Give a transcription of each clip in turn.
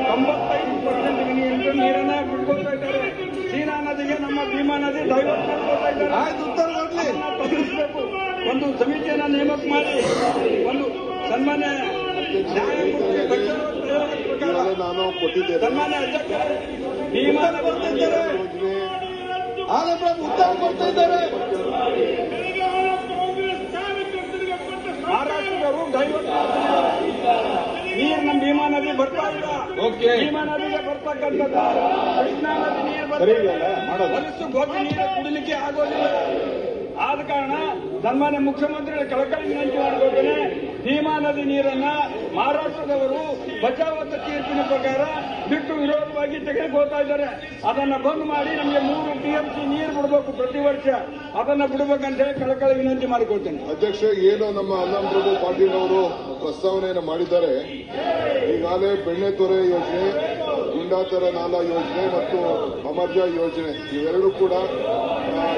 95% ನೀರನ್ನ ಬಿಟ್ಕೊಳ್ತಾ ಇದ್ದಾರೆ. ಸೀನಾ ನದಿಗೆ ನಮ್ಮ ಭೀಮಾ ನದಿ ಡೈವರ್ಟ್ ಮಾಡ್ಕೊಳ್ತಾ ಇದ್ದಾರೆ. ತಪ್ಪಿಸಬೇಕು. ಒಂದು ಸಮಿತಿಯನ್ನ ನೇಮಕ ಮಾಡಿ ಒಂದು ಸನ್ಮಾನ್ಯ ನ್ಯಾಯಮೂರ್ತಿ ಪ್ರಕಾರ ನಾನು ಕೊಟ್ಟಿದ್ದೇನೆ. ಸನ್ಮಾನ್ಯ ಅಧ್ಯಕ್ಷರು ಭೀಮಾ ಉತ್ತರ ಕೊಡ್ತಾ ಇದ್ದಾರೆ. ಮಹಾರಾಷ್ಟ್ರದವರು ಡೈವರ್ಟ್ ನೀರು ನಮ್ಮ ಭೀಮಾ ನದಿ ಬರ್ತಾ ಇಲ್ಲ. ಭೀಮಾ ನದಿಗೆ ಬರ್ತಕ್ಕಂಥದ್ದು ಕೃಷ್ಣಾ ನದಿ ನೀರು ಬರ್ತಾ ಹೊಲಸು ಗೋಪಿ ನೀರು ಕುಡಿಲಿಕ್ಕೆ ಆಗೋದಿಲ್ಲ. ಆದ ಕಾರಣ ಸನ್ಮಾನ್ಯ ಮುಖ್ಯಮಂತ್ರಿಗಳ ಕಳಕಳಿ ವಿನಂತಿ ಮಾಡಿಕೊಳ್ತೇನೆ. ಭೀಮಾ ನದಿ ನೀರನ್ನ ಮಹಾರಾಷ್ಟ್ರದವರು ಬಚಾವತ್ತ ತೀರ್ಪಿನ ಪ್ರಕಾರ ಬಿಟ್ಟು ವಿರೋಧವಾಗಿ ತೆಗೆದುಕೊಳ್ತಾ ಇದ್ದಾರೆ. ಅದನ್ನ ಬಂದ್ ಮಾಡಿ ನಮಗೆ 3 TMC ನೀರು ಬಿಡಬೇಕು ಪ್ರತಿ ವರ್ಷ. ಅದನ್ನ ಬಿಡಬೇಕಂತ ಹೇಳಿ ಕಳಕಳಿ ವಿನಂತಿ ಮಾಡಿಕೊಳ್ತೇನೆ. ಅಧ್ಯಕ್ಷ, ಏನು ನಮ್ಮ ಅಲ್ಲಂ ಪ್ರಭು ಪಾಟೀಲ್ ಅವರು ಪ್ರಸ್ತಾವನೆಯನ್ನು ಮಾಡಿದ್ದಾರೆ. ಈಗಾಗಲೇ ಬೆಣ್ಣೆತೊರೆ ಯೋಜನೆ, ಗುಂಡಾತರ ನಾಲಾ ಯೋಜನೆ ಮತ್ತು ಅಮರ್ಜ ಯೋಜನೆ ಇವೆರಡೂ ಕೂಡ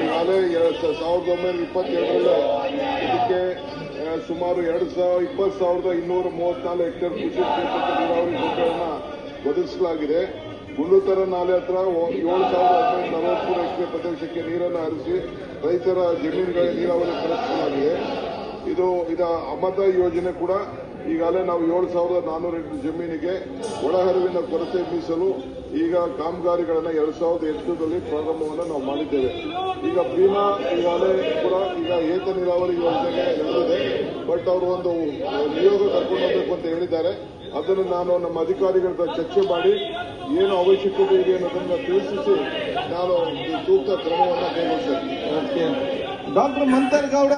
ಈಗಾಗಲೇ 1922ರಲ್ಲಿ ಇದಕ್ಕೆ ಸುಮಾರು 20,234 ಹೆಕ್ಟೇರ್ ಕೃಷಿ ಕ್ಷೇತ್ರಕ್ಕೆ ನೀರಾವರಿ ಸೌಕರ್ಯವನ್ನು ಒದಗಿಸಲಾಗಿದೆ. ಗುಂಡೂತರ ನಾಲೆ ಹತ್ರ 7,943 ಹೆಕ್ಟೇರ್ ಪ್ರದೇಶಕ್ಕೆ ನೀರನ್ನು ಹರಿಸಿ ರೈತರ ಜಮೀನುಗಳಿಗೆ ನೀರಾವರಿ ಕಲ್ಪಿಸಲಾಗಿದೆ. ಇದು ಅಮೃತ ಯೋಜನೆ ಕೂಡ ಈಗಾಗಲೇ ನಾವು 7,400 ಹೆಕ್ಟೇರ್ ಜಮೀನಿಗೆ ಒಳಹರಿವಿನ ಕೊರತೆ ಮೀಸಲು ಈಗ ಕಾಮಗಾರಿಗಳನ್ನು 2008ರಲ್ಲಿ ಪ್ರಾರಂಭವನ್ನು ನಾವು ಮಾಡಿದ್ದೇವೆ. ಈಗ ಭೀಮಾ ಈಗಾಗಲೇ ಕೂಡ ಈಗ ಏತ ನೀರಾವರಿ ಯೋಜನೆಗೆ ನಡೆದಿದೆ. ಬಟ್ ಅವರು ಒಂದು ನಿಯೋಗ ಕರ್ಕೊಂಡು ಹೋಗಬೇಕು ಅಂತ ಹೇಳಿದ್ದಾರೆ. ಅದನ್ನು ನಾನು ನಮ್ಮ ಅಧಿಕಾರಿಗಳ ಚರ್ಚೆ ಮಾಡಿ ಏನು ಅವಶ್ಯಕತೆ ಇದೆ ಅನ್ನೋದನ್ನು ತಿಳಿಸಿ ನಾನು ಸೂಕ್ತ ಕ್ರಮವನ್ನು ಕೈಗೊಳ್ತೇನೆ. ಡಾಕ್ಟರ್ ಮಂತರ್ಗೌಡ